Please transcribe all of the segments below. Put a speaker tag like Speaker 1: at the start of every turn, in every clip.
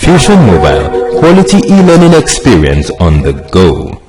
Speaker 1: Tuition Mobile, quality e-learning experience on the go.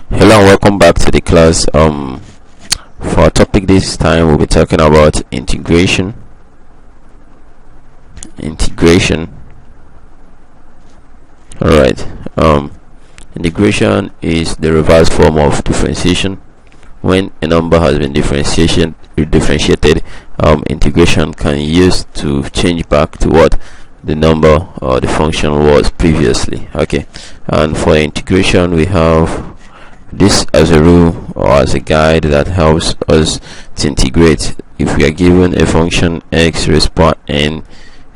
Speaker 2: Hello and welcome back to the class. For our topic this time, we'll be talking about integration. Alright. Integration is the reverse form of differentiation. When a number has been differentiated, integration can be used to change back to what the number or the function was previously. Okay, and for integration we have this as a rule or as a guide that helps us to integrate. If we are given a function x raised to power n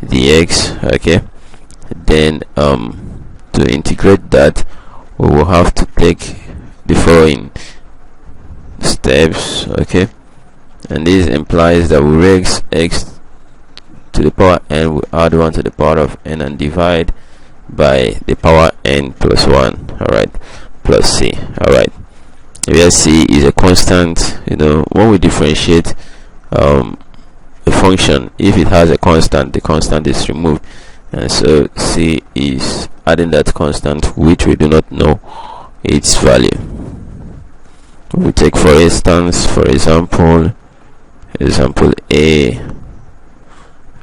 Speaker 2: dx, okay, then to integrate that we will have to take the following steps. Okay, and this implies that we raise x to the power n, we add 1 to the power of n and divide by the power n plus 1, alright, plus c. Alright, where c is a constant. When we differentiate a function, if it has a constant, the constant is removed, and so c is adding that constant which we do not know its value. We take for instance, example A,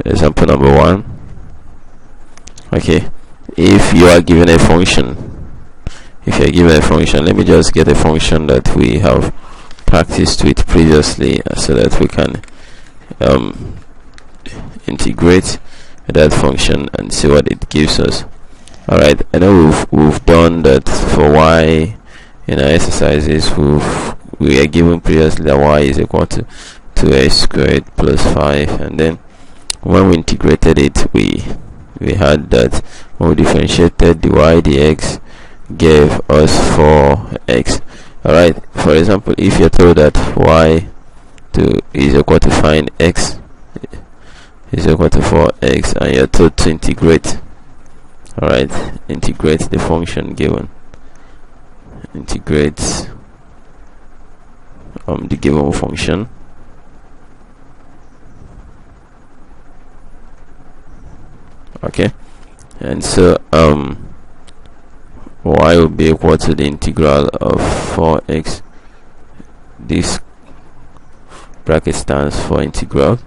Speaker 2: example number 1. Okay, if you are given a function, let me just get a function that we have practiced with previously so that we can integrate that function and see what it gives us. Alright, I know we've done that for y in our exercises. We are given previously that y is equal to 2x squared plus 5, and then when we integrated it, we had that when we differentiated the y dx gave us 4x. Alright, for example, if you're told that y is equal to find x is equal to 4x and you're told to integrate, alright, integrate the function given, integrate the given function. Okay, and so y will be equal to the integral of 4x. This bracket stands for integral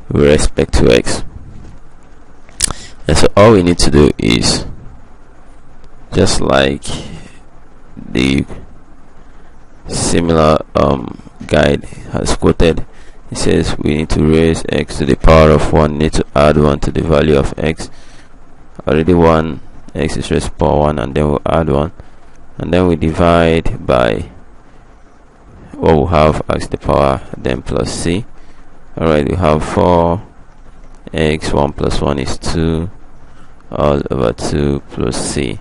Speaker 2: with respect to x, and so all we need to do is, just like the similar guide has quoted, it says we need to raise x to the power of 1, need to add 1 to the value of x. Already 1, x is raised to power 1, and then we'll add 1, and then we divide by what we have as the power, then plus c. Alright, we have 4x, 1 plus 1 is 2, all over 2 plus c,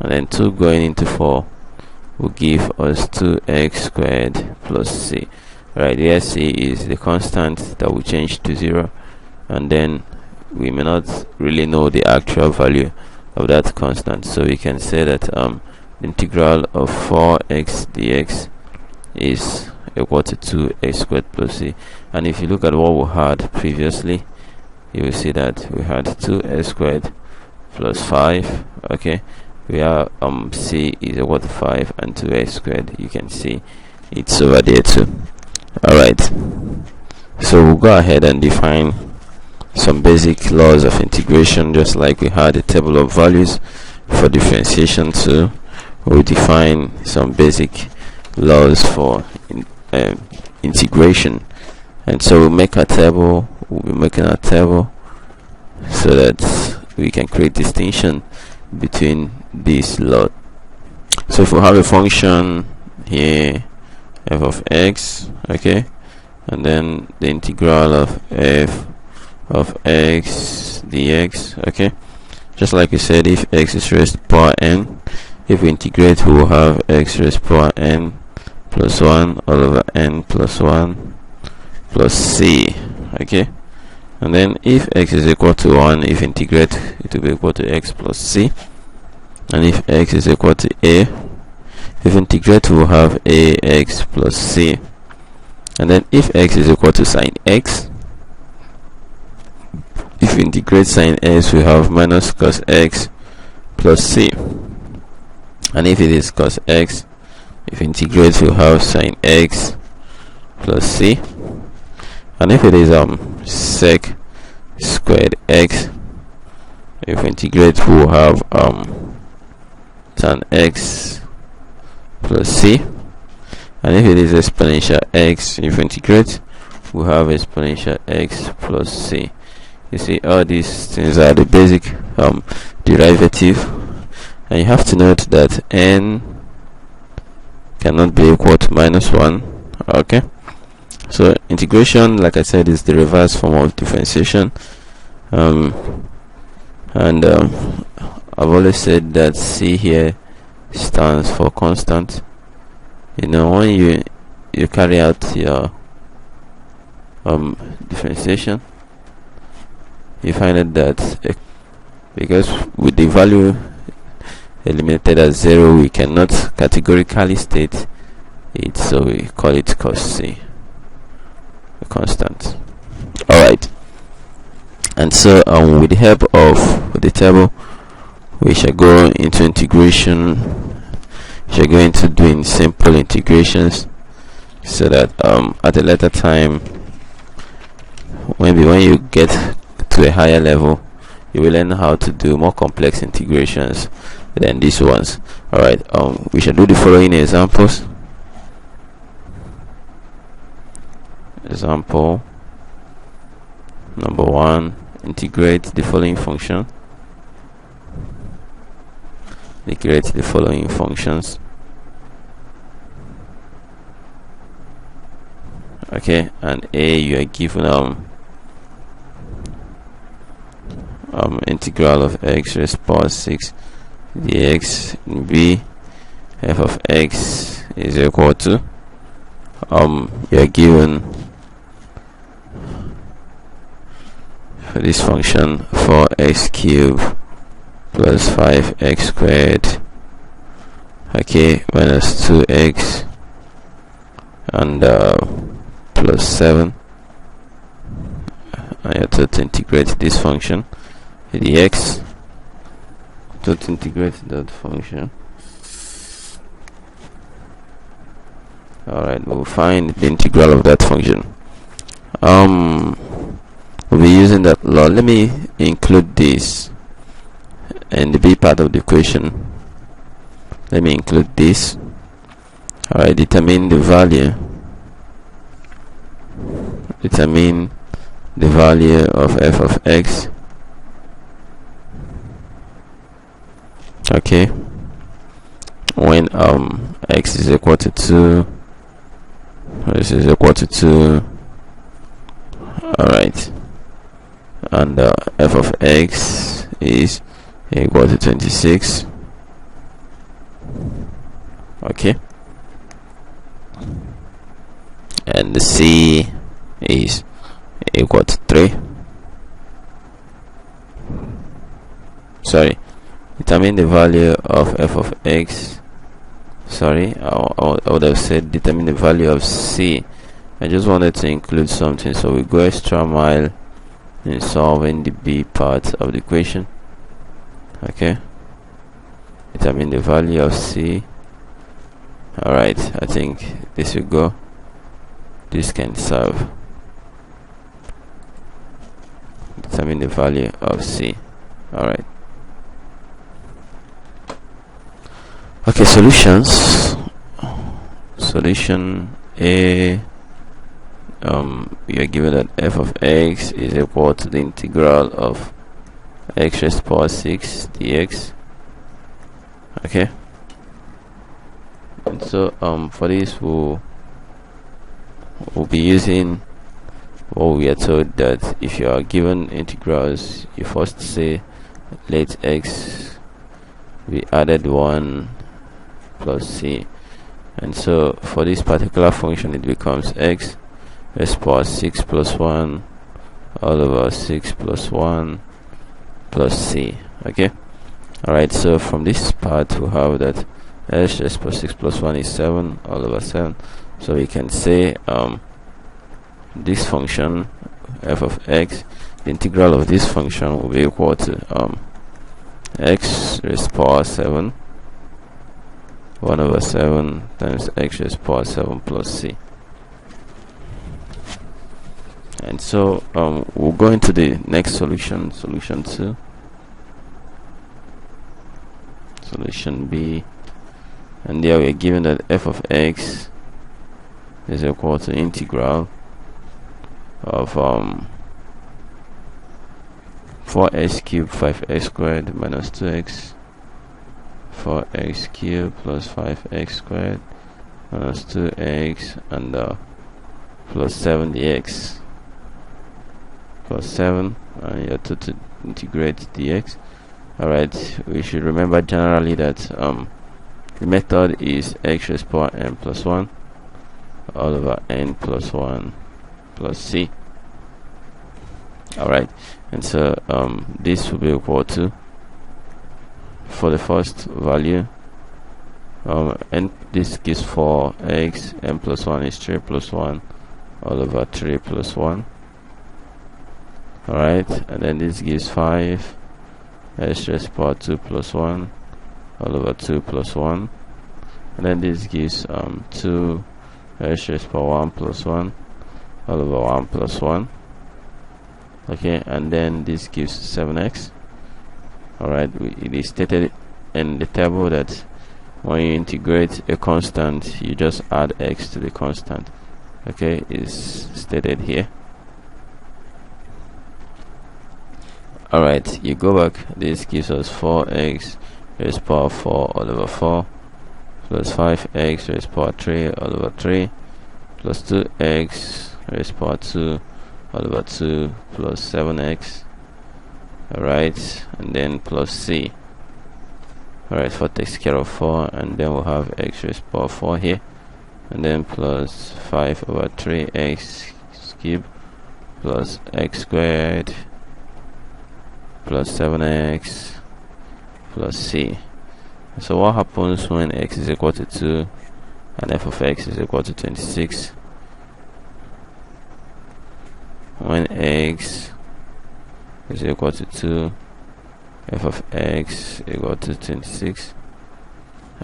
Speaker 2: and then 2 going into 4 will give us 2x squared plus c. Right, here c is the constant that will change to 0, and then we may not really know the actual value of that constant, so we can say that the integral of 4x dx is equal to 2x squared plus c. And if you look at what we had previously, you will see that we had 2x squared plus 5. Okay, we have c is equal to 5 and 2x squared. You can see it's over there too. Alright, so we'll go ahead and define some basic laws of integration, just like we had a table of values for differentiation too. We'll define some basic laws for integration, and so we'll make a table. We'll be making a table so that we can create distinction between these laws. So if we have a function here, f of x, okay, and then the integral of f of x dx, okay, just like we said, if x is raised to power n, if we integrate, we will have x raised to power n plus 1 all over n plus 1 plus c. Okay, and then if x is equal to 1, if integrate, it will be equal to x plus c, and if x is equal to a, if integrate, we will have ax plus c, and then if x is equal to sine x, if we integrate sin x, we have minus cos x plus c. And if it is cos x, if we integrate, we have sin x plus c. And if it is sec squared x, if we integrate, we'll have tan x plus c. And if it is exponential x, if we integrate, we have exponential x plus c. You see, all these things are the basic derivative, and you have to note that n cannot be equal to minus 1. Okay, so integration, like I said, is the reverse form of differentiation. I've always said that c here stands for constant. You know, when you carry out your differentiation, you find out that because with the value eliminated as 0, we cannot categorically state it, so we call it cos c, a constant. Alright, and so with the help of the table, we shall go into integration. We shall go into doing simple integrations, so that at a later time, maybe when you get to a higher level, you will learn how to do more complex integrations than these ones. Alright, we shall do the following examples. Example number 1, integrate the following function. Integrate the following functions. Okay, and A, you are given integral of x raised to power 6 dx. In B, f of x is equal to you are given for this function 4x cubed plus 5x squared, okay, minus 2x and plus 7. I have to integrate this function dx, to integrate that function. Alright, we'll find the integral of that function. We'll be using that law. Let me include this in the B part of the equation. Let me include this. Alright, determine the value. Determine the value of f of x. Okay, when x is equal to 2, this is equal to 2. Alright, and f of x is equal to 26. Okay, and the c is equal to 3. Sorry, determine the value of f of x. Sorry, I would have said determine the value of c. I just wanted to include something, so we go extra mile in solving the B part of the equation. Okay, determine the value of c. Alright, I think this will go. This can serve. Determine the value of c. Alright. Okay, solutions. Solution A, we are given that f of x is equal to the integral of x raised to power 6 dx. Okay, and so for this we'll be using what we are told, that if you are given integrals, you first say let x be added 1 plus c, and so for this particular function it becomes x raised to power 6 plus 1 all over 6 plus 1 plus c. Okay, alright, so from this part we have that x raised to power 6 plus 1 is 7 all over 7, so we can say this function f of x the integral of this function will be equal to x raised to the power 7 1 over 7 times x raised to the power 7 plus c. And so we'll go into the next solution, solution 2, solution B, and there we are given that f of x is equal to integral of 4x cubed 5x squared minus 2x 4x cubed plus 5x squared minus 2x and plus 7 dx plus 7, and you have to integrate dx. Alright, we should remember generally that the method is x raised to the power n plus 1 all over n plus 1 plus c. Alright, and so this will be equal to, for the first value, and this gives 4x, n plus 1 is 3 plus 1 all over 3 plus 1. Alright, and then this gives 5 x raised to the power 2 plus 1 all over 2 plus 1, and then this gives 2 x raised to the power 1 plus 1 all over 1 plus 1. Okay, and then this gives 7x. Alright, it is stated in the table that when you integrate a constant, you just add x to the constant. Okay, it's stated here. Alright, you go back, this gives us 4x raised to the power 4 all over 4 plus 5x raised to the power 3 all over 3 plus 2x raised to the power 2 all over 2 plus 7x. Alright, and then plus c. Alright, 4 takes care of 4, and then we'll have x raised to the power 4 here, and then plus 5 over 3x cubed plus x squared plus 7x plus c. So what happens when x is equal to 2 and f of x is equal to 26? When x is equal to 2, f of x equal to 26.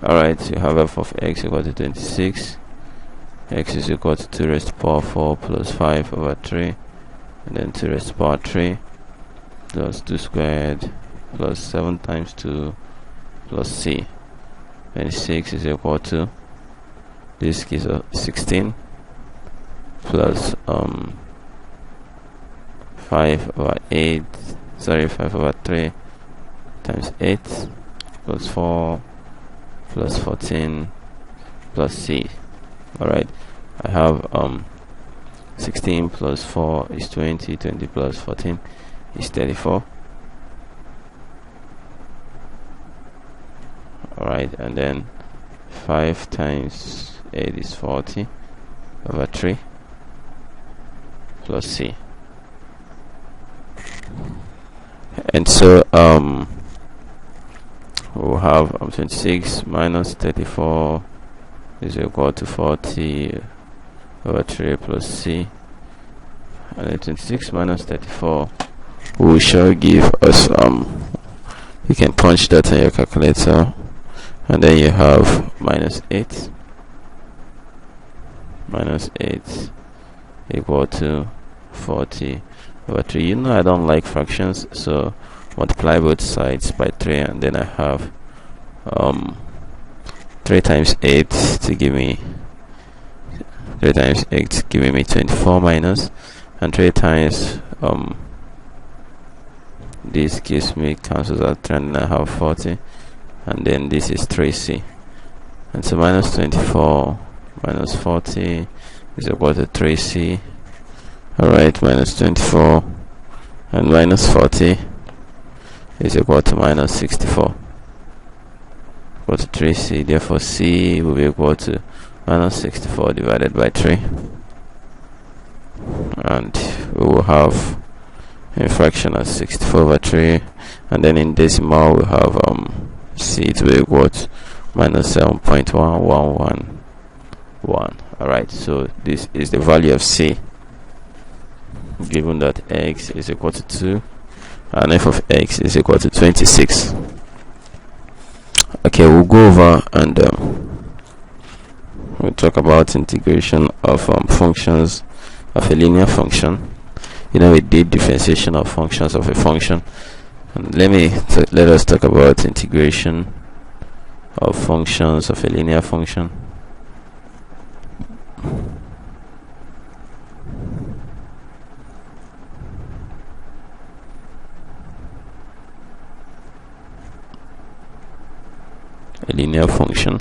Speaker 2: Alright, you have f of x equal to 26. X is equal to 2 raised to the power 4 plus 5 over 3, and then 2 raised to the power 3 plus 2 squared plus 7 times 2 plus c. 26 is equal to, this gives us 16 plus 5 over 8, sorry, 5 over 3 times 8 plus 4 plus 14 plus c. Alright, I have 16 plus 4 is 20, 20 plus 14 is 34. Alright, and then 5 times 8 is 40 over 3 plus c. And so we'll have 26 minus 34 is equal to 40 over 3 plus c, and then 26 minus 34 we shall give us you can punch that in your calculator, and then you have minus 8 equal to 40 over 3. You know I don't like fractions, so multiply both sides by 3, and then I have 3 times 8 to give me 3 times 8 giving me 24 minus, and 3 times this gives me, cancels out 3, and I have 40, and then this is 3c, and so minus 24 minus 40 is equal to 3c. Alright, minus 24 and minus 40 is equal to minus 64, equal to 3c. Therefore c will be equal to minus 64 divided by 3, and we will have a fraction as 64 over 3, and then in decimal we have c to be equal to minus 7.1111. Alright, so this is the value of c. given that x is equal to 2 and f of x is equal to 26. Okay, we'll go over and we'll talk about integration of functions of a linear function. You know, we did differentiation of functions of a function, and let us talk about integration of functions of a linear function. A linear function.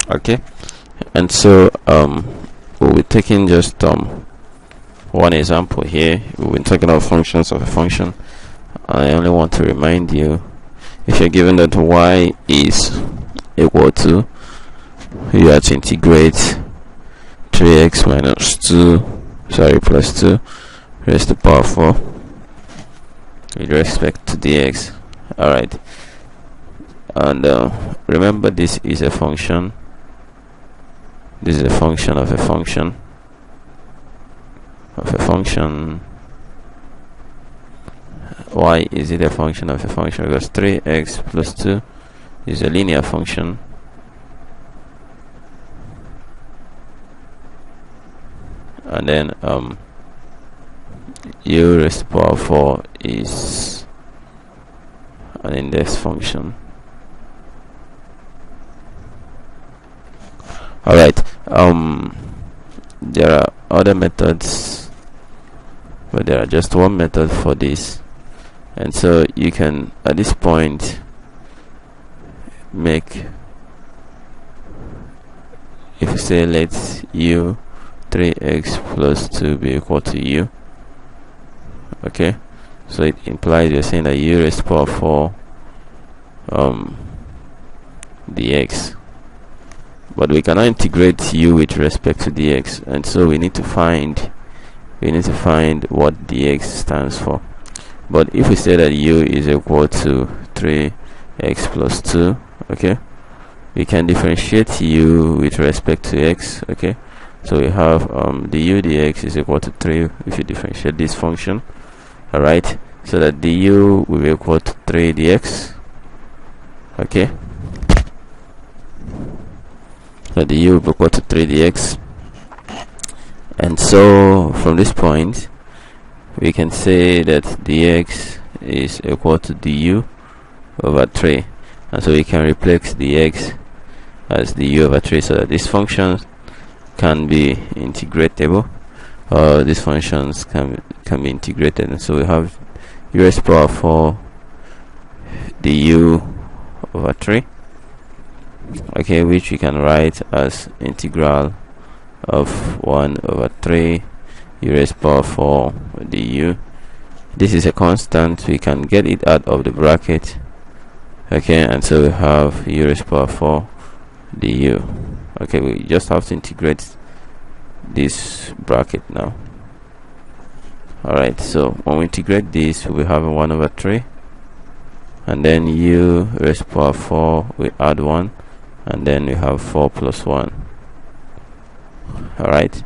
Speaker 2: Okay, and so we'll be taking just one example here. We've been talking about functions of a function. I only want to remind you, if you're given that y is equal to, you have to integrate 3x minus 2 plus 2 raised to the power 4 with respect to dx. Alright, and remember, this is a function. This is a function of a function of a function. Why is it a function of a function? Because 3x plus 2 is a linear function, and then u raised to the power 4 is an index function. Alright, there are other methods, but there are just one method for this, and so you can at this point make, if you say let u 3x plus 2 be equal to u, okay, so it implies you're saying that u raised to the power 4 dx, but we cannot integrate u with respect to dx, and so we need to find what dx stands for. But if we say that u is equal to 3x plus 2, okay, we can differentiate u with respect to x. Okay, so we have the u dx is equal to 3 if you differentiate this function. Alright, so that du will be equal to 3 dx. Okay, so the u will be equal to 3 dx, and so from this point we can say that dx is equal to du over 3, and so we can replace dx as du over 3, so that these functions can be integratable, or these functions can be integrated, and so we have u raised to the power 4 du over 3, okay, which we can write as integral of 1 over 3 u raised to the power 4 du. This is a constant, we can get it out of the bracket, okay, and so we have u raised to the power 4 du. Okay, we just have to integrate this bracket now. Alright, so when we integrate this, we have a 1 over 3, and then u raised to the power 4, we add 1, and then we have 4 plus 1. Alright,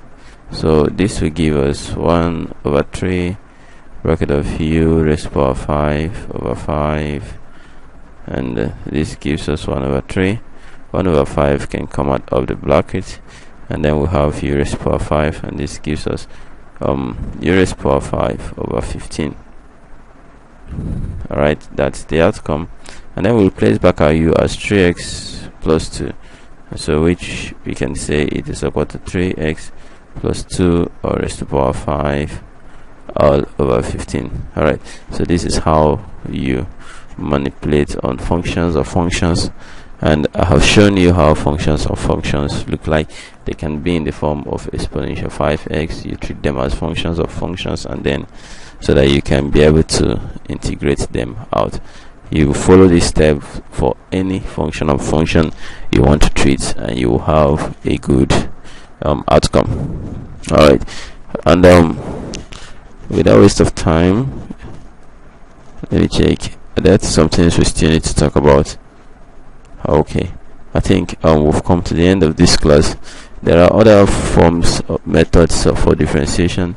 Speaker 2: so this will give us 1 over 3 bracket of u raised to the power 5 over 5, and this gives us 1 over 3. 1 over 5 can come out of the bracket, and then we have u raised to the power 5, and this gives us u raised to the power 5 over 15. Alright, that's the outcome, and then we'll place back our u as 3x plus 2, so which we can say it is equal to 3x plus 2 all raised to the power 5 all over 15. Alright, so this is how you manipulate on functions of functions, and I have shown you how functions of functions look like. They can be in the form of exponential 5x. You treat them as functions of functions, and then so that you can be able to integrate them out. You follow this step for any function of function you want to treat, and you will have a good outcome. Alright, and without waste of time, let me check that's some things we still need to talk about. Okay, I think we've come to the end of this class. There are other forms of methods for differentiation.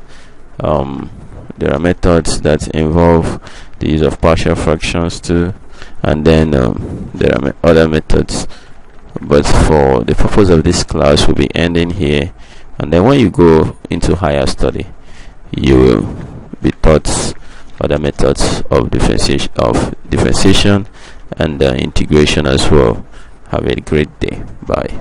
Speaker 2: There are methods that involve the use of partial fractions too, and then there are other methods, but for the purpose of this class we'll be ending here, and then when you go into higher study you will be taught other methods of differentiation and integration as well. Have a great day. Bye.